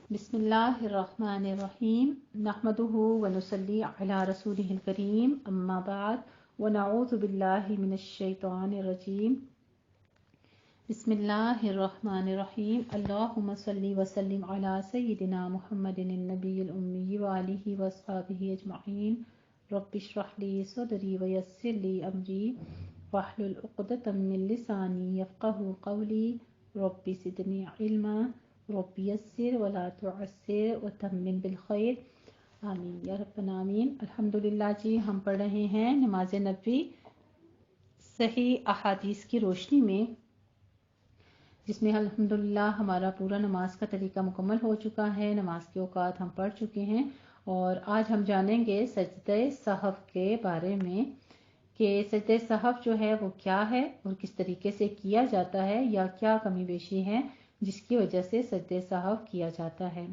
بسم اللہ الرحمن الرحیم نحمدہ ونصلی علی رسولہ الکریم اما بعد ونعوذ باللہ من الشیطان الرجیم بسم اللہ الرحمن الرحیم اللہم صلی وسلم علی سیدنا محمد النبی الامی وآلہ واصحابہ اجمعین رب اشرح لی صدری ویسر لی امری واحلل عقدۃ من لسانی یفقہوا قولی رب زدنی علما رب یسر ولا تعسر وتمم بالخیر آمین یا رب العالمین۔ الحمدللہ جی، ہم پڑھ رہے ہیں نماز نبوی صحیح احادیث کی روشنی میں، جس میں الحمدللہ ہمارا پورا نماز کا طریقہ مکمل ہو چکا ہے، نماز کے اوقات ہم پڑھ چکے ہیں، اور آج ہم جانیں گے سجدہ سہو کے بارے میں کہ سجدہ سہو جو ہے وہ کیا ہے اور کس طریقے سے کیا جاتا ہے، یا کیا کمی بیشی ہے جس کی وجہ سے سجدہ سہو کیا جاتا ہے۔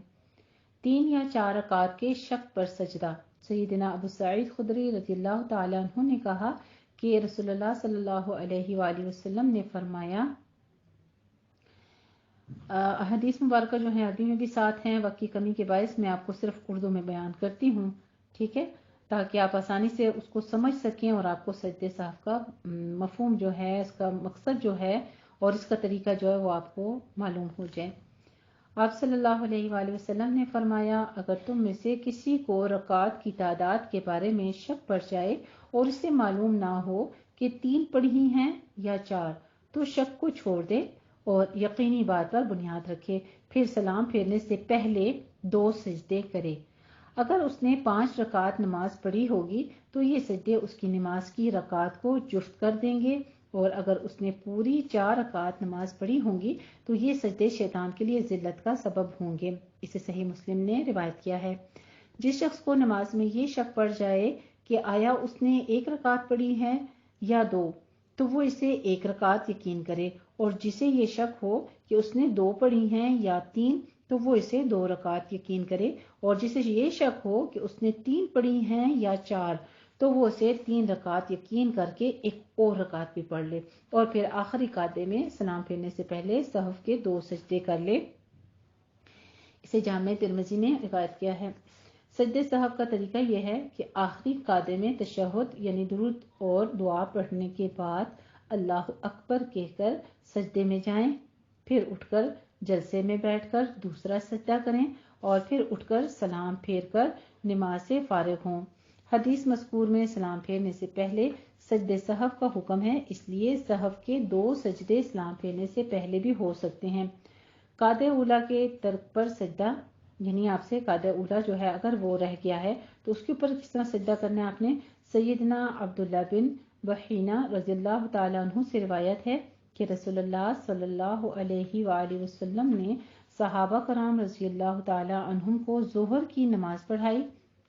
3 یا 4 رکعات کے شک پر سجدہ۔ سیدنا ابو سعید خدری رضی اللہ تعالیٰ عنہ نے کہا کہ رسول اللہ صلی اللہ علیہ وآلہ وسلم نے فرمایا، حدیث مبارکہ جو ہے عربی میں بھی ساتھ ہیں، وقت کی کمی کے باعث میں آپ کو صرف اردو میں بیان کرتی ہوں، ٹھیک ہے، تاکہ آپ آسانی سے اس کو سمجھ سکیں اور آپ کو سجدہ سہو کا مفہوم جو ہے، اس کا مقصد جو ہے اور اس کا طریقہ جو ہے وہ آپ کو معلوم ہو جائے۔ آپ صلی اللہ علیہ وآلہ وسلم نے فرمایا، اگر تم میں سے کسی کو رکعات کی تعداد کے بارے میں شک پڑ جائے اور اسے معلوم نہ ہو کہ 3 پڑھی ہیں یا 4، تو شک کو چھوڑ دے اور یقینی بات پر بنیاد رکھے، پھر سلام پھیرنے سے پہلے 2 سجدے کرے۔ اگر اس نے 5 رکعت نماز پڑھی ہوگی تو یہ سجدے اس کی نماز کی رکعت کو جفت کر دیں گے، اور اگر اس نے پوری 4 رکعت نماز پڑھی ہوں گی تو یہ سجدے شیطان کے لیے ذلت کا سبب ہوں گے۔ اسے صحیح مسلم نے روایت کیا ہے۔ جس شخص کو نماز میں یہ شک پڑ جائے کہ آیا اس نے 1 رکعت پڑھی ہے یا 2، تو وہ اسے 1 رکعت یقین کرے، اور جسے یہ شک ہو کہ اس نے 2 پڑھی ہیں یا 3، تو وہ اسے 2 رکعت یقین کرے، اور جسے یہ شک ہو کہ اس نے 3 پڑھی ہیں یا 4، تو وہ اسے 3 رکعت یقین کر کے 1 اور رکعت بھی پڑھ لے، اور پھر آخری قاعدے میں سلام پھیرنے سے پہلے سہو کے 2 سجدے کر لے۔ اسے جامع ترمذی نے روایت کیا ہے۔ سجدہ سہو کا طریقہ یہ ہے کہ آخری قاعدے میں تشہد یعنی درود اور دعا پڑھنے کے بعد اللہ اکبر کہہ کر سجدے میں جائیں، پھر اٹھ کر جلسے میں بیٹھ کر دوسرا سجدہ کریں، اور پھر اٹھ کر سلام پھیر کر نماز سے فارغ ہوں۔ حدیث مذکور میں سلام پھیرنے سے پہلے سجدہ سہو کا حکم ہے، اس لیے سہو کے 2 سجدے سلام پھیرنے سے پہلے بھی ہو سکتے ہیں۔ قاعدہ اولیٰ کے ترک پر سجدہ، یعنی آپ سے قاعدہ اولیٰ جو ہے اگر وہ رہ گیا ہے تو اس کے اوپر کس طرح سجدہ کرنا ہے آپ نے، سیدنا عبداللہ بن بحینہ رضی اللہ تعالیٰ عنہ سے روایت ہے کہ رسول اللہ صلی اللہ علیہ وآلہ وسلم نے صحابہ کرام رضی اللہ تعالیٰ عنہم کو ظہر کی نماز پڑھائی۔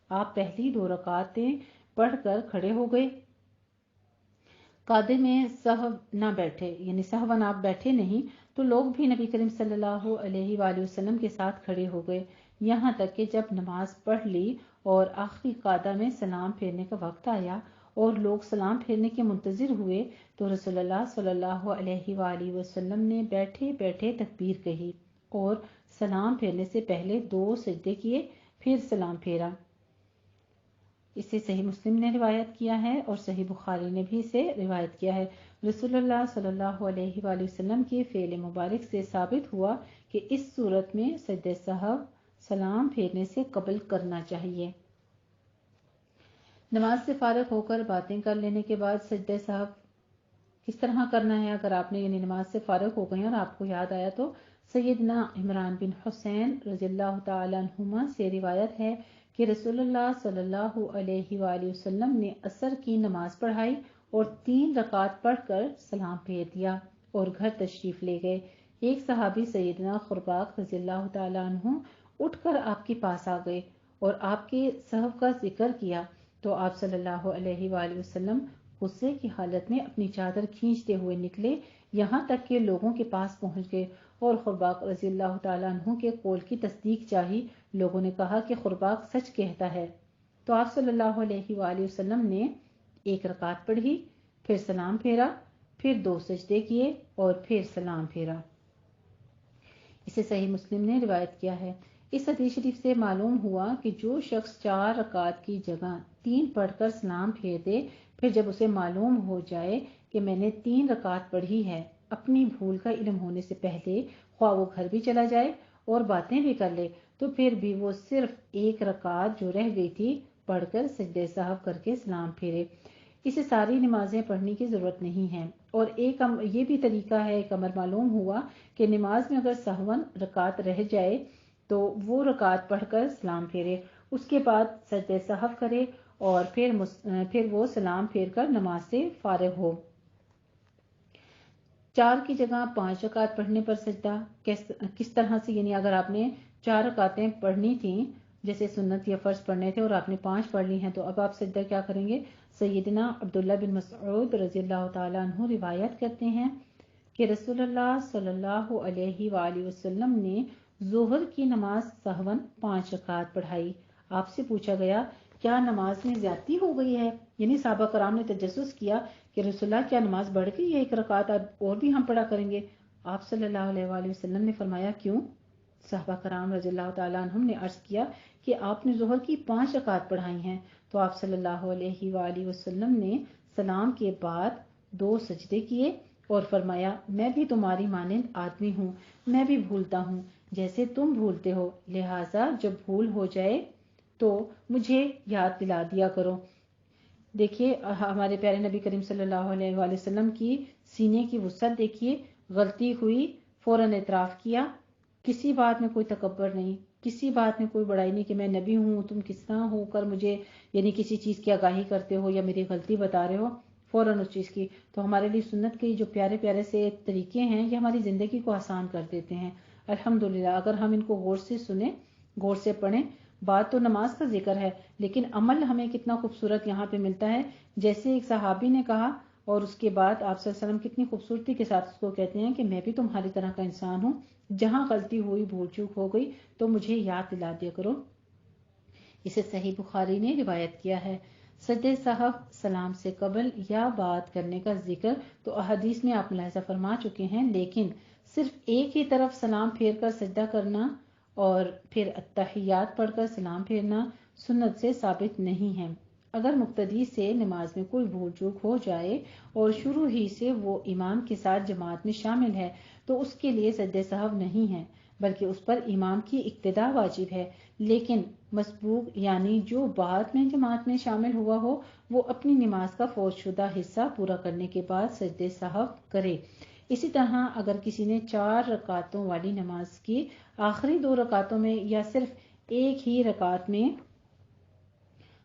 آپ پہلی 2 رکعتیں پڑھ کر کھڑے ہو گئے، قاعدے میں سہو نہ بیٹھے، یعنی سہون آپ بیٹھے نہیں، تو لوگ بھی نبی کریم صلی اللہ علیہ وآلہ وسلم کے ساتھ کھڑے ہو گئے، یہاں تک کہ جب نماز پڑھ لی اور آخری قاعدہ میں سلام پھیرنے کا وقت آیا اور لوگ سلام پھیرنے کے منتظر ہوئے، تو رسول اللہ صلی اللہ علیہ وآلہ وسلم نے بیٹھے بیٹھے تکبیر کہی اور سلام پھیرنے سے پہلے 2 سجدے کیے، پھر سلام پھیرا۔ اسے صحیح مسلم نے روایت کیا ہے اور صحیح بخاری نے بھی اسے روایت کیا ہے۔ رسول اللہ صلی اللہ علیہ وآلہ وسلم کے فعل مبارک سے ثابت ہوا کہ اس صورت میں سجدہ سہو سلام پھیرنے سے قبل کرنا چاہیے۔ نماز سے فارغ ہو کر باتیں کر لینے کے بعد سجدہ سہو کس طرح کرنا ہے، اگر آپ نے یعنی نماز سے فارغ ہو گئے اور آپ کو یاد آیا، تو سیدنا عمران بن حسین رضی اللہ تعالیٰ عنہما سے روایت ہے کہ رسول اللہ صلی اللہ علیہ وآلہ وسلم نے عصر کی نماز پڑھائی اور 3 رکعت پڑھ کر سلام پھیر دیا اور گھر تشریف لے گئے۔ ایک صحابی سیدنا خرباق رضی اللہ تعالیٰ عنہ اٹھ کر آپ کے پاس آ گئے اور آپ کے سہو کا ذکر کیا، تو آپ صلی اللہ علیہ وآلہ وسلم غصے کی حالت میں اپنی چادر کھینچتے ہوئے نکلے، یہاں تک کہ لوگوں کے پاس پہنچ گئے اور خرباق رضی اللہ تعالیٰ عنہ کے قول کی تصدیق چاہی۔ لوگوں نے کہا کہ خرباق سچ کہتا ہے، تو آپ صلی اللہ علیہ وآلہ وسلم نے 1 رکعت پڑھی، پھر سلام پھیرا، پھر 2 سجدے کیے اور پھر سلام پھیرا۔ اسے صحیح مسلم نے روایت کیا ہے۔ इस हदीस शरीफ से मालूम हुआ कि जो शख्स 4 रकात की जगह 3 पढ़कर सलाम फेर दे, फिर जब उसे मालूम हो जाए कि मैंने 3 रकात पढ़ी है, अपनी भूल का इल्म होने से पहले, ख्वाह वो घर भी चला जाए और बातें भी कर ले, तो फिर भी वो सिर्फ 1 रकात जो रह गई थी पढ़कर सजदे साहब करके सलाम फेरे। इसे सारी नमाजें पढ़ने की जरूरत नहीं है। और एक ये भी तरीका है, एक अमर मालूम हुआ कि नमाज में अगर सहवन रकात रह जाए तो वो रकात पढ़कर सलाम फेरे, उसके बाद सजदे सहव करे और फिर वो सलाम फेर कर नमाज से फारिग हो। 4 की जगह 5 रकात पढ़ने पर सजदा किस तरह से, यानी अगर आपने 4 रकातें पढ़नी थी, जैसे सुन्नत या फर्ज पढ़ने थे और आपने 5 पढ़ ली हैं, तो अब आप सजदा क्या करेंगे। सैयदना अब्दुल्ला बिन मसऊद रज़ियल्लाहु ताला अन्हु रिवायत करते हैं कि रसूलुल्लाह सल्लल्लाहु अलैहि वसल्लम ने जोहर की नमाज सहवन 5 रकात पढ़ाई। आपसे पूछा गया क्या नमाज में ज्यादती हो गई है, यानी साहबा कराम ने तजस्सुस किया कि रसूलुल्लाह क्या नमाज बढ़ गई है 1 रकात, अब और भी हम पढ़ा करेंगे। आप सल्लल्लाहु अलैहि वसल्लम ने फरमाया क्यों। साहबा कराम रज़ियल्लाहु ताला अन्हुम ने अर्ज किया कि आपने जोहर की 5 रकात पढ़ाई हैं। तो आप सल्लल्लाहु अलैहि वसल्लम ने सलाम के बाद 2 सजदे किए और फरमाया मैं भी तुम्हारी मानिंद आदमी हूँ, मैं भी भूलता हूँ जैसे तुम भूलते हो, लिहाजा जब भूल हो जाए तो मुझे याद दिला दिया करो। देखिए हमारे प्यारे नबी करीम सल्लल्लाहु अलैहि वसल्लम की सीने की वुसअत देखिए, गलती हुई फौरन एतराफ किया, किसी बात में कोई तकब्बर नहीं, किसी बात में कोई बड़ाई नहीं कि मैं नबी हूँ, तुम किस तरह होकर मुझे यानी किसी चीज़ की आगाही करते हो या मेरी गलती बता रहे हो, फौरन उस चीज़ की। तो हमारे लिए सुन्नत के जो प्यारे प्यारे से तरीके हैं ये हमारी ज़िंदगी को आसान कर देते हैं। अल्हम्दुलिल्लाह अगर हम इनको गौर से सुने, गौर से पढ़ें। बात तो नमाज का जिक्र है, लेकिन अमल हमें कितना खूबसूरत यहाँ पे मिलता है। जैसे एक सहाबी ने कहा और उसके बाद आप सल्लल्लाहु अलैहि वसल्लम कितनी खूबसूरती के साथ उसको कहते हैं कि मैं भी तुम्हारी तरह का इंसान हूँ, जहाँ गलती हुई भूल चूक हो गई तो मुझे याद दिला दिया करो। इसे सही बुखारी ने रिवायत किया है। सजदे साहब सलाम से कबल या बात करने का जिक्र तो अहदीस में आप मुलाहिजा फरमा चुके हैं, लेकिन सिर्फ एक ही तरफ सलाम फेर कर सजदा करना और फिर अत्तहियात पढ़कर सलाम फेरना सुन्नत से साबित नहीं है। अगर मुक्तदी से नमाज में कोई भूल चूक हो जाए और शुरू ही से वो इमाम के साथ जमात में शामिल है तो उसके लिए सजदे साहब नहीं है, बल्कि उस पर इमाम की इक्तिदा वाजिब है। लेकिन मसबूक यानी जो बाद में जमात में शामिल हुआ हो वो अपनी नमाज का फौजशुदा हिस्सा पूरा करने के बाद सजदे साहब करे। इसी तरह अगर किसी ने 4 रकातों वाली नमाज की आखिरी 2 रकातों में या सिर्फ एक ही रकात में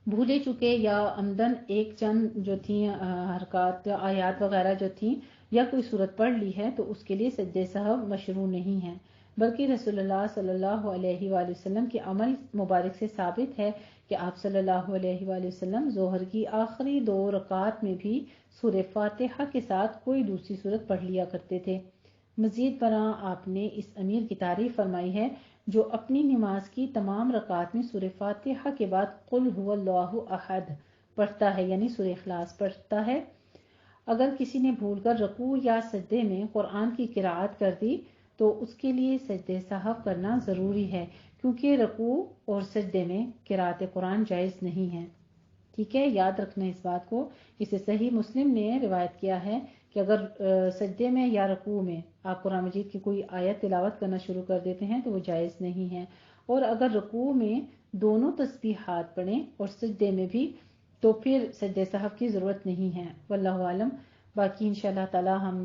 भूले चुके या अमदन एक चंद जो थी हरकत आयात वगैरह जो थी या कोई सूरत पढ़ ली है तो उसके लिए सजदे सहव मशरू नहीं है, बल्कि रसूलुल्लाह सल्लल्लाहु अलैहि वसल्लम के अमल मुबारक से साबित है कि आप सल्लल्लाहु अलैहि वसल्लम जोहर की आखिरी 2 रकात में भी सूरह फातिहा के साथ कोई दूसरी सूरत पढ़ लिया करते थे। मजीद बरआं आपने इस अमीर की तारीफ फरमाई है जो अपनी नमाज की तमाम रकात में सूरह फातिहा के बाद कुल हुवल्लाहु अहद पढ़ता है, यानी सूरह इखलास पढ़ता है। अगर किसी ने भूलकर रकू या सजदे में कुरान की किराअत कर दी तो उसके लिए सजदे साहब करना ज़रूरी है, क्योंकि रकू और सजदे में किराअत कुरान जायज़ नहीं है। ठीक है, याद रखना इस बात को। इसे सही मुस्लिम ने रिवायत किया है कि अगर सजदे में या रकू में आप कुरान मजीद की कोई आयत तिलावत करना शुरू कर देते हैं तो वो जायज़ नहीं है। और अगर रकू में दोनों तस्बीहात पढ़ें और सजदे में भी तो फिर सजदे साहब की ज़रूरत नहीं है। वल्लाहु आलम। बाकी इंशाअल्लाह ताला हम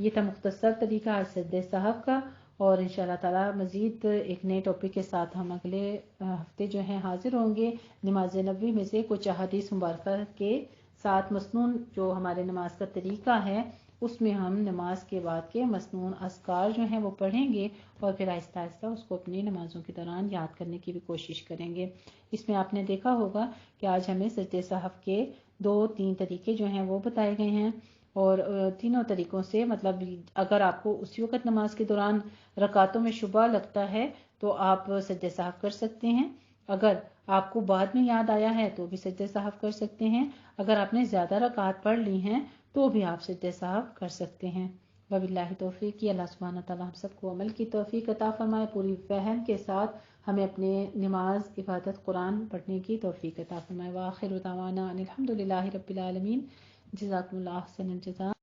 ये था मुख्तसर तरीका सजदे साहब का, और इंशाअल्लाह ताला मज़ीद एक नए टॉपिक के साथ हम अगले हफ्ते जो है हाजिर होंगे। नमाज नबी में से कुछ अहादीस मुबारक के साथ मसनून जो हमारे नमाज का तरीका है उसमें हम नमाज के बाद के मसनून अस्कार जो हैं वो पढ़ेंगे और फिर आहिस्ता आहिस्ता उसको अपनी नमाजों के दौरान याद करने की भी कोशिश करेंगे। इसमें आपने देखा होगा कि आज हमें सजदे साहब के 2-3 तरीके जो हैं वो बताए गए हैं, और तीनों तरीकों से मतलब अगर आपको उसी वक्त नमाज के दौरान रकातों में शुबा लगता है तो आप सजदे साहब कर सकते हैं। अगर आपको बाद में याद आया है तो भी सजदे साहब कर सकते हैं। अगर आपने ज़्यादा रकात पढ़ ली हैं तो भी आप सजदे साहब कर सकते हैं। वबिल्लाहि तौफीक। अल्लाह सुब्हानहू व तआला हम सबको अमल की तौफीक अता फरमाए, पूरी फहम के साथ ہمیں اپنے نماز عبادت قرآن پڑھنے کی توفیق عطا فرمائے۔ وآخر دعوانا ان الحمد للہ رب العالمین۔ جزاکم اللہ احسن الجزاء۔